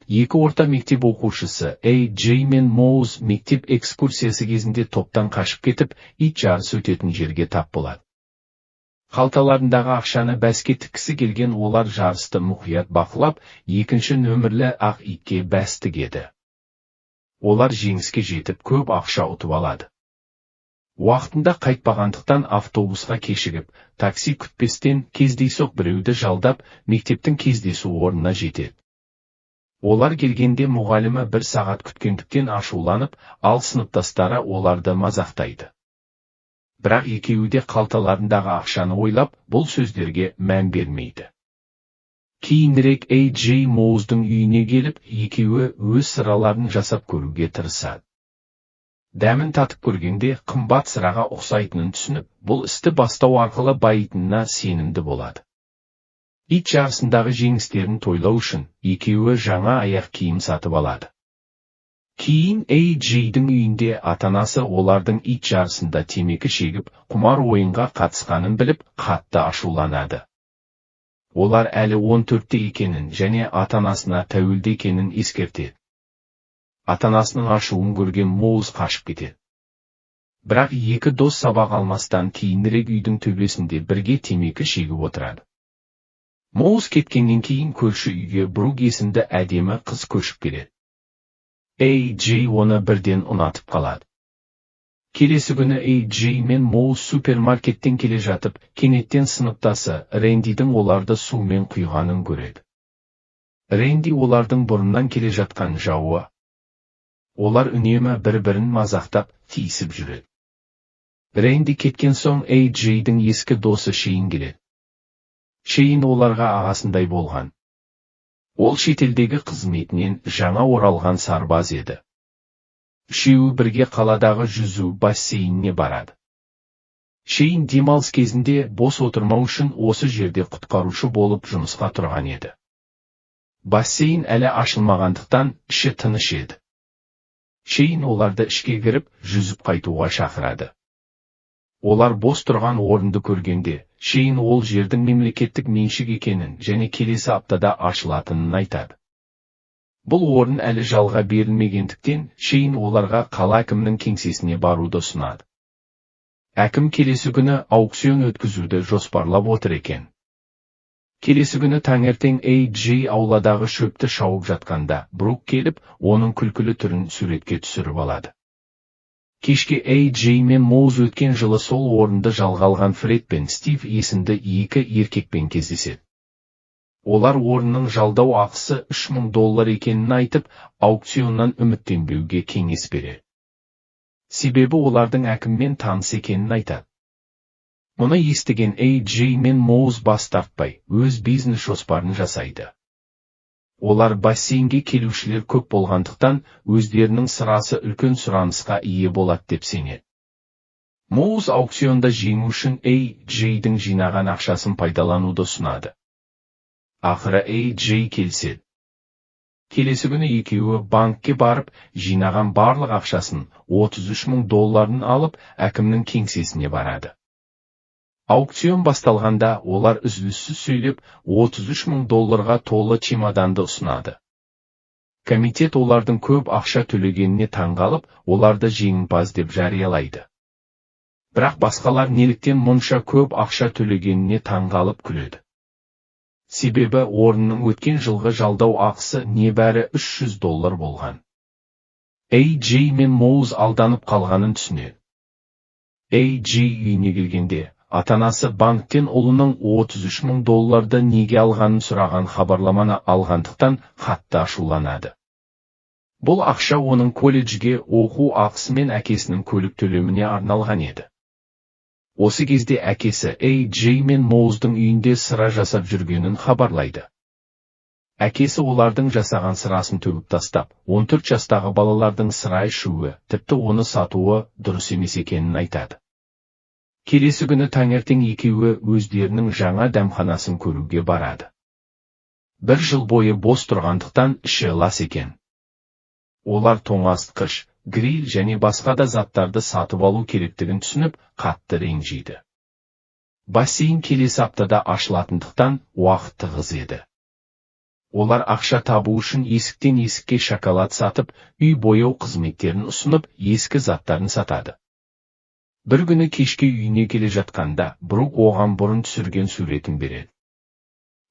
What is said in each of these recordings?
екі орта мектеп оқушысы Джей мен Моуз мектеп экскурсиясы кезінде топтан қашып кетіп, ит жарысы өтетін жерге тап болады. Қалталарындағы ақшаны бәске тіккісі келген олар жарысты мұқият бақылап, екінші нөмірлі ақ итке бәс тігеді. Олар жеңіске жетіп көп ақша ұтып алады. Уақытында қайтпағандықтан автобусқа кешігіп, такси күтпестен кездейсоқ біреуді жалдап, мектептің кездесу орнына жетеді. Олар келгенде мұғалімі 1 сағат күткендіктен ашуланып, ал сыныптастары оларды мазақтайды. Бірақ екеуі де қалталарындағы ақшаны ойлап, бұл сөздерге мән бермейді. Кейінірек Джей Моуздың үйіне келіп, екеуі өз сыраларын жасап көруге тырысады. Дәмін татып көргенде қымбат сыраға ұқсайтынын түсініп, бұл істі бастау арқылы байитынына сенімді болады. Ит жарысындағы жеңістерін тойлау үшін екеуі жаңа аяқ киім сатып алады. Кейін Джейдің үйінде ата-анасы олардың ит жарысында темекі шегіп, құмар ойынға қатысқанын біліп, қатты ашуланады. Олар әлі 14-те екенін және ата-анасына тәуелді екенін ескертеді. Ата-анасының ашуын көрген Моуз қашып кетеді. Бірақ екі дос сабақ алмастан кейінірек үйдің төбесінде бірге темекі шегіп отырады. Моуз кеткеннен кейін көрші үйге Брук есімді әдемі қыз көшіп келеді. Джей оны бірден ұнатып қалады. Келесі күні Джей мен Моуз супермаркеттен келе жатып, кенеттен сыныптасы Рэндидің оларды сумен құйғанын көреді. Рэнди олардың бұрыннан келе жатқан жауы. Олар үнемі бір-бірін мазақтап, тиісіп жүреді. Рэнди кеткен соң Джейдің ескі досы Шейн келеді. Шейн оларға ағасындай болған. Ол шетелдегі қызметінен жаңа оралған сарбаз еді. Үшеуі бірге қаладағы жүзу бассейніне барады. Шейн демалыс кезінде бос отырмау үшін осы жерде құтқарушы болып жұмысқа тұрған еді. Бассейн әлі ашылмағандықтан іші тыныш еді. Шейн оларды ішке кіріп, жүзіп қайтуға шақырады. Олар бос тұрған орынды көргенде, Шейн ол жердің мемлекеттік меншік екенін және келесі аптада ашылатынын айтады. Бұл орын әлі жалға берілмегендіктен, Шейн оларға қала әкімінің кеңсесіне баруды ұсынады. Әкім келесі күні аукцион өткізуді жоспарлап отыр екен. Келесі күні таңертең Джей ауладағы шөпті шауып жатқанда, Брук келіп, оның күлкілі түрін суретке түсіріп алады. Кешке Джей мен Моуз өткен жылы сол орынды жалға алған Фред пен Стив есімді екі еркекпен кездеседі. Олар орынның жалдау ақысы $3000 екенін айтып, аукционнан үміттенбеуге кеңес береді. Себебі олардың әкіммен таныс екенін айтады. Мұны естіген Джей мен Моуз бас тартпай, өз бизнес жоспарын жасайды. Олар бассейнге келушілер көп болғандықтан, өздерінің сырасы үлкен сұранысқа ие болады деп сенеді. Моуз аукционда жеңу үшін Джейдің жинаған ақшасын пайдалануды ұсынады. Ақыры Джей келіседі. Келесі күні екеуі банкке барып, жинаған барлық ақшасын $33,000 алып, әкімнің кеңсесіне барады. Аукцион басталғанда олар үзіліссіз сөйлеп, $33,000 толы чемоданды ұсынады. Комитет олардың көп ақша төлегеніне таңғалып, оларды жеңімпаз деп жариялайды. Бірақ басқалар неліктен мұнша көп ақша төлегеніне таңғалып күледі. Себебі орынның өткен жылғы жалдау ақысы небәрі $300 болған. Джей мен Моуз алданып қалғанын түсінеді. Джей үйіне келгенде, ата-анасы банктен ұлының $33,000 неге алғанын сұраған хабарламаны алғандықтан қатты ашуланады. Бұл ақша оның колледжге оқу ақысы мен әкесінің көлік төлеміне арналған еді. Осы кезде әкесі Джей мен Моуздың үйінде сыра жасап жүргенін хабарлайды. Әкесі олардың жасаған сырасын төгіп тастап, 14 жастағы балалардың сыра ішуі, тіпті оны сатуы дұрыс емес екенін айтады. Келесі күні таңертең екеуі өздерінің жаңа дәмханасын көруге барады. 1 жыл бойы бос тұрғандықтан іші лас екен. Олар тоңазытқыш, гриль және басқа да заттарды сатып алу керектігін түсініп, қатты ренжиді. Бассейн келесі аптада ашылатындықтан уақыт тығыз еді. Олар ақша табу үшін есіктен есікке шоколад сатып, үй бояу қызметтерін ұсынып, ескі заттарын сатады. Бір күні кешке үйіне келе жатқанда, Брук оған бұрын түсірген суретін береді.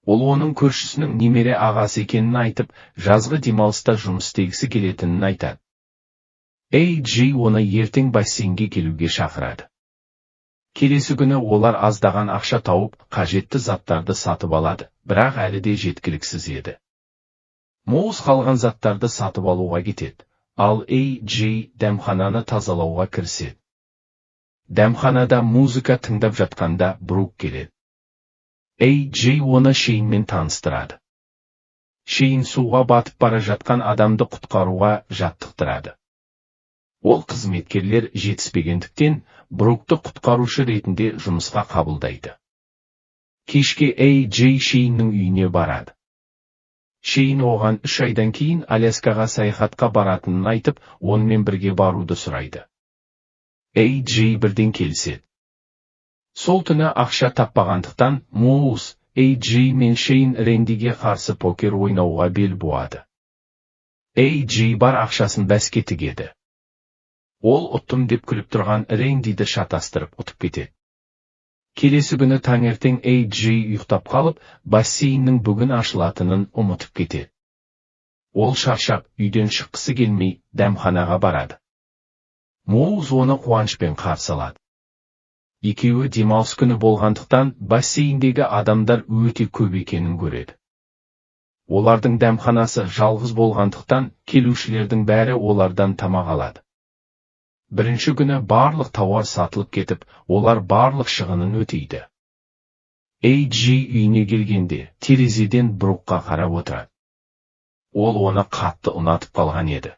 Ол оның көршісінің немере ағасы екенін айтып, жазғы демалыста жұмыс істегісі келетінін айтады. AJ оны ертең бассейнге келуге шақырады. Келесі күні олар аздаған ақша тауып, қажетті заттарды сатып алады, бірақ әлі де жеткіліксіз еді. Моуз қалған заттарды сатып алуға кетеді, ал AJ дәмхананы тазалауға кіріседі. Дәмханада музыка тыңдап жатқанда Брук келеді. AJ оны Шейнмен таныстырады. Шейн суға батып бара жатқан адамды құтқаруға жаттықтырады. Ол қызметкерлер жетіспегендіктен, Брукты құтқарушы ретінде жұмысқа қабылдайды. Кешке AJ Шейннің үйіне барады. Шейн оған 3 айдан кейін Аляскаға саяхатқа баратынын айтып, онымен бірге баруды сұрайды. AJ бірден келіседі. Сол түні ақша таппағандықтан, Моуз, AJ мен Шейн Рендиге қарсы покер ойнауға бел буады. AJ бар ақшасын бәске тігеді. Ол ұттым деп күліп тұрған Рендиді шатастырып ұтып кетеді. Келесі күні таңертең AJ ұйықтап қалып, бассейннің бүгін ашылатынын ұмытып кетеді. Ол шаршап, үйден шыққысы келмей, дәмханаға барады. Моуз оны қуанышпен қарсы алады. Екеуі демалыс күні болғандықтан, бассейндегі адамдар өте көп екенін көреді. Олардың дәмханасы жалғыз болғандықтан, келушілердің бәрі олардан тамақ алады. Бірінші күні барлық тауар сатылып кетіп, олар барлық шығынын өтейді. AJ үйіне келгенде, терезеден Брукқа қарап отырады. Ол оны қатты ұнатып қалған еді.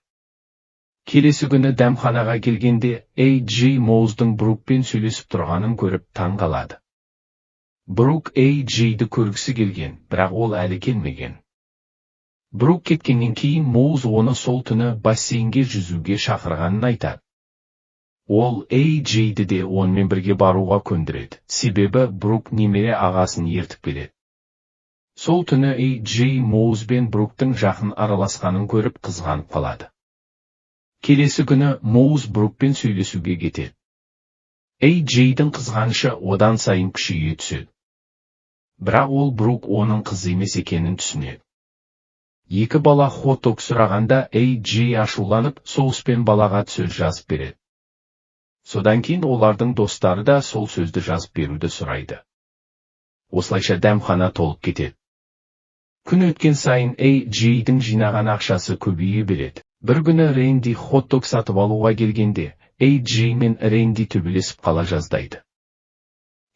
Келесі күні дәмханаға келгенде, AJ Моуздың Брукпен сөйлесіп тұрғанын көріп таң қалады. Брук AJ'ді көргісі келген, бірақ ол әлі келмеген. Брук кеткеннен кейін Моуз оны сол түні бассейнге жүзуге шақырғанын айтады. Ол AJ'ді де онымен бірге баруға көндіреді, себебі Брук немере ағасын ертіп келеді. Сол түні AJ Моуз бен Бруктың жақын араласқанын көріп қызғанып қалады. Келесі күні Моуз Брукпен сөйлесуге кетеді. AJ'дің қызғанышы одан сайын күшейе түседі. Бірақ ол Брук оның қыз емес екенін түсінеді. Екі бала хот-дог сұрағанда AJ ашуланып, соуспен балаға сөз жазып береді. Содан кейін олардың достары да сол сөзді жазып беруді сұрайды. Осылайша дәмхана толып кетеді. Күн өткен сайын AJ'дің жинаған ақшасы көбейе береді. Бір күні Ренди хот-дог сатып алуға келгенде, AJ мен Ренди төбелесіп қала жаздайды.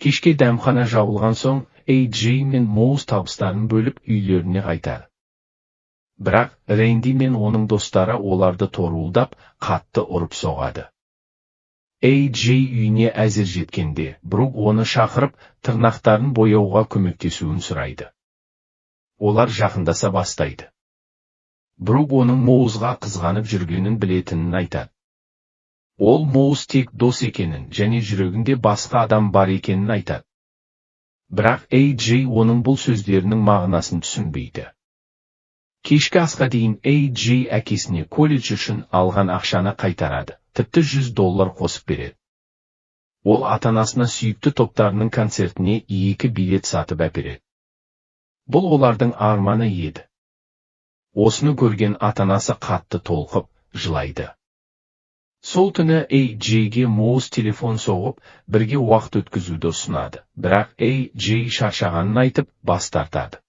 Кешке дәмхана жабылған соң, AJ мен Моуз табыстарын бөліп үйлеріне қайтады. Бірақ Ренди мен оның достары оларды торуылдап, қатты ұрып соғады. AJ үйіне әзір жеткенде, Брук оны шақырып, тырнақтарын бояуға көмектесуін сұрайды. Олар жақындаса бастайды. Брук оның Моузға қызғанып жүргенін білетінін айтады. Ол Моуз тек дос екенін және жүрегінде басқа адам бар екенін айтады. Бірақ AJ оның бұл сөздерінің мағынасын түсінбейді. Кешкі асқа дейін AJ әкесіне колледж үшін алған ақшаны қайтарады, тіпті $100 қосып береді. Ол ата-анасына сүйікті топтарының концертіне 2 билет сатып әпереді. Бұл олардың арманы еді. Осыны көрген ата-анасы қатты толқып, жылайды. Сол түні AJ'ге Моуз телефон соғып, бірге уақыт өткізуді ұсынады, бірақ AJ шаршағанын айтып, бас тартады.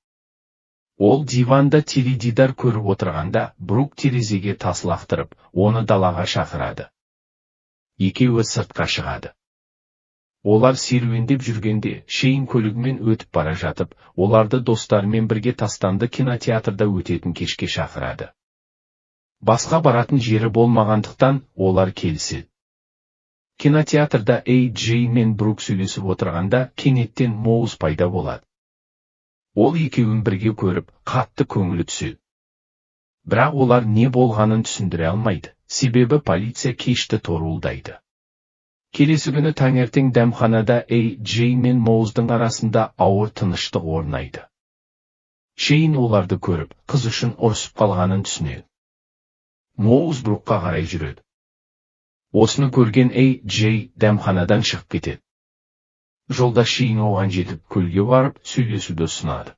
Ол диванда теледидар көріп отырғанда, Брук терезеге тас лақтырып, оны далаға шақырады. Екеуі сыртқа шығады. Олар серуендеп жүргенде, Шейн көлігімен өтіп бара жатып, оларды достарымен бірге тастанды кинотеатрда өтетін кешке шақырады. Басқа баратын жері болмағандықтан, олар келіседі. Кинотеатрда AJ мен Брук сөйлесіп отырғанда, кенеттен Моуз пайда болады. Ол екеуін бірге көріп, қатты көңілі түседі. Бірақ олар не болғанын түсіндіре алмайды, себебі полиция кешті торуылдайды. Келесі күні таңертең дәмханада AJ мен Моуздың арасында ауыр тыныштық орнайды. Шейн оларды көріп, қыз үшін ұрысып қалғанын түсінеді. Моуз Брукқа қарай жүреді. Осыны көрген Джей дәмханадан шығып кетеді. Жолда Шейн оған жетіп, көлге барып, сөйлесуді ұсынады.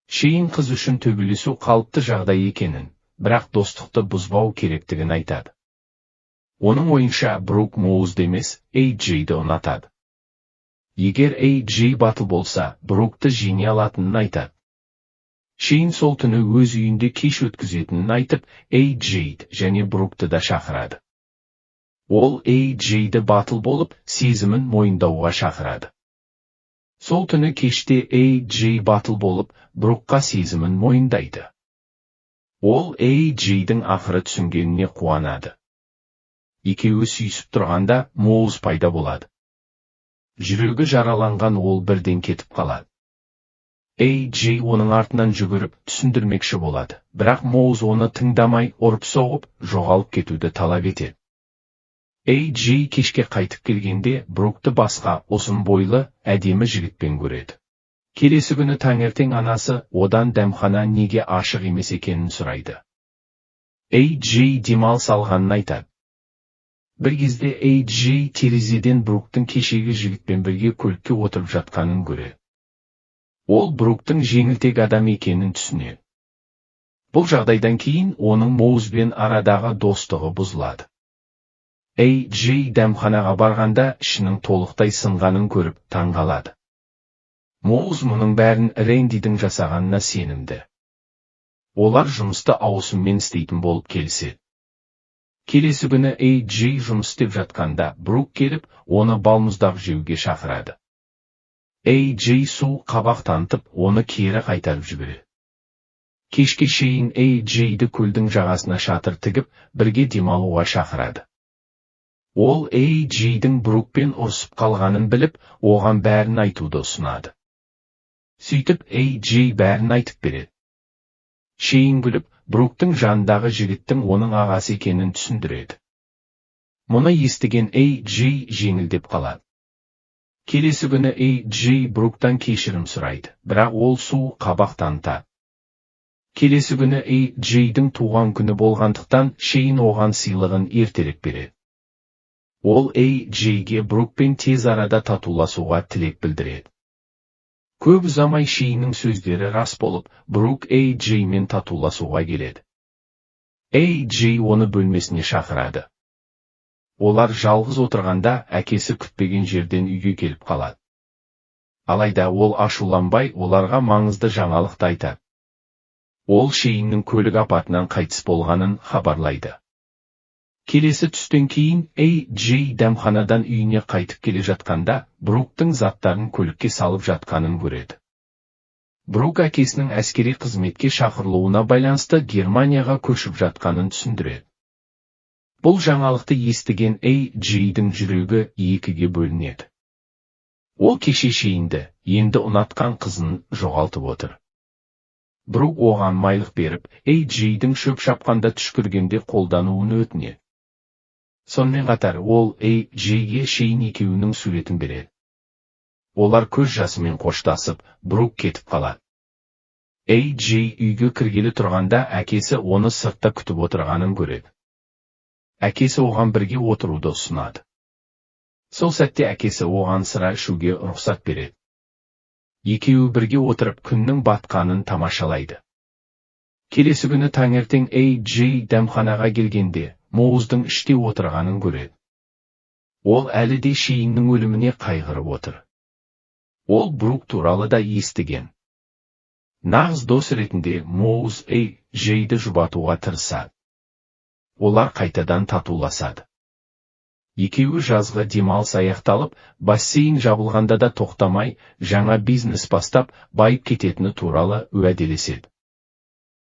Шейн қыз үшін төбелесу қалыпты жағдай екенін, бірақ достықты бұзбау керектігін айтады. Оның ойынша Брук Моузды емес, Джейді ұнатады. Егер Джей батыл болса, Брукты жеңе алатынын айтады. Шейн сол түні өз үйінде кеш өткізетінін айтып, Джейді және Брукты да шақырады. Ол Джейді батыл болып, сезімін мойындауға шақырады. Сол түні кеште Джей батыл болып, Брукқа сезімін мойындайды. Ол Джейдің ақыры түсінгеніне қуанады. Екеуі сүйісіп тұрғанда Моуз пайда болады. Жүрегі жараланған ол бірден кетіп қалады. Джей оның артынан жүгіріп, түсіндірмекші болады, бірақ Моуз оны тыңдамай, ұрып-соғып, жоғалып кетуді талап етеді. Джей кешке қайтып келгенде, Брукты басқа, ұзын бойлы, әдемі жігітпен көреді. Келесі күні таңертең анасы одан дәмхана неге ашық емес екенін сұрайды. Джей демалыс алғанын айтады. Бір кезде Джей терезеден Бруктың кешегі жігітпен бірге көлікке отырып жатқанын көреді. Ол Бруктың жеңілтек адам екенін түсінеді. Бұл жағдайдан кейін оның Моузбен арадағы достығы бұзылады. Джей дәмханаға барғанда ішінің толықтай сынғанын көріп таңғалады. Моуз мұның бәрін Рэндидің жасағанына сенімді. Олар жұмысты ауысыммен істейтін болып келіседі. Келесі күні Джей жұмыс істеп жатқанда Брук келіп, оны балмұздақ жеуге шақырады. Джей су қабақ танытып, оны кері қайтарып жібереді. Кешке шейін Джейді көлдің жағасына шатыр тігіп, бірге демалуға шақырады. Ол Джейдің Брукпен ұрысып қалғанын біліп, оған бәрін айтуды ұсынады. Сөйтіп Джей бәрін айтып береді. Шейн күліп, Бруктың жанындағы жігіттің оның ағасы екенін түсіндіреді. Мұны естіген Джей жеңілдеп қалады. Келесі күні Джей Бруктан кешірім сұрайды, бірақ ол су қабақ танытады. Келесі күні Джейдің туған күні болғандықтан Шейн оған сыйлығын ертерек береді. Ол Джейге Брукпен тез арада татуласуға тілек білдіреді. Көп ұзамай Шейннің сөздері рас болып, Брук Джеймен татуласуға келеді. Джей оны бөлмесіне шақырады. Олар жалғыз отырғанда әкесі күтпеген жерден үйге келіп қалады. Алайда ол ашуланбай оларға маңызды жаңалықты айтады. Ол Шейннің көлік апатынан қайтыс болғанын хабарлайды. Келесі түстен кейін Джей дәмханадан үйіне қайтып келе жатқанда, Бруктың заттарын көлікке салып жатқанын көреді. Брук әкесінің әскери қызметке шақырылуына байланысты Германияға көшіп жатқанын түсіндіреді. Бұл жаңалықты естіген Джейдің жүрегі екіге бөлінеді. Ол кеше Шейнді, енді ұнатқан қызын жоғалтып отыр. Брук оған майлық беріп, Джейдің шөп шапқанда түшкіргенде қолдануын өтінеді. Сонымен қатар ол Джейге Шейн екеуінің суретін береді. Олар көз жасымен қоштасып, Брук кетіп қалады. Джей үйге кіргелі тұрғанда әкесі оны сыртта күтіп отырғанын көреді. Әкесі оған бірге отыруды ұсынады. Сол сәтте әкесі оған сыра ішуге рұқсат береді. Екеуі бірге отырып күннің батқанын тамашалайды. Келесі күні таңертең Джей дәмханаға келгенде, Моуздың іште отырғанын көреді. Ол әлі де Шейннің өліміне қайғырып отыр. Ол Брук туралы да естіген. Нағыз дос ретінде Моуз Джейді жұбатуға тырысады. Олар қайтадан татуласады. Екеуі жазғы демалыс аяқталып, бассейн жабылғанда да тоқтамай, жаңа бизнес бастап, байып кететіні туралы уәделеседі.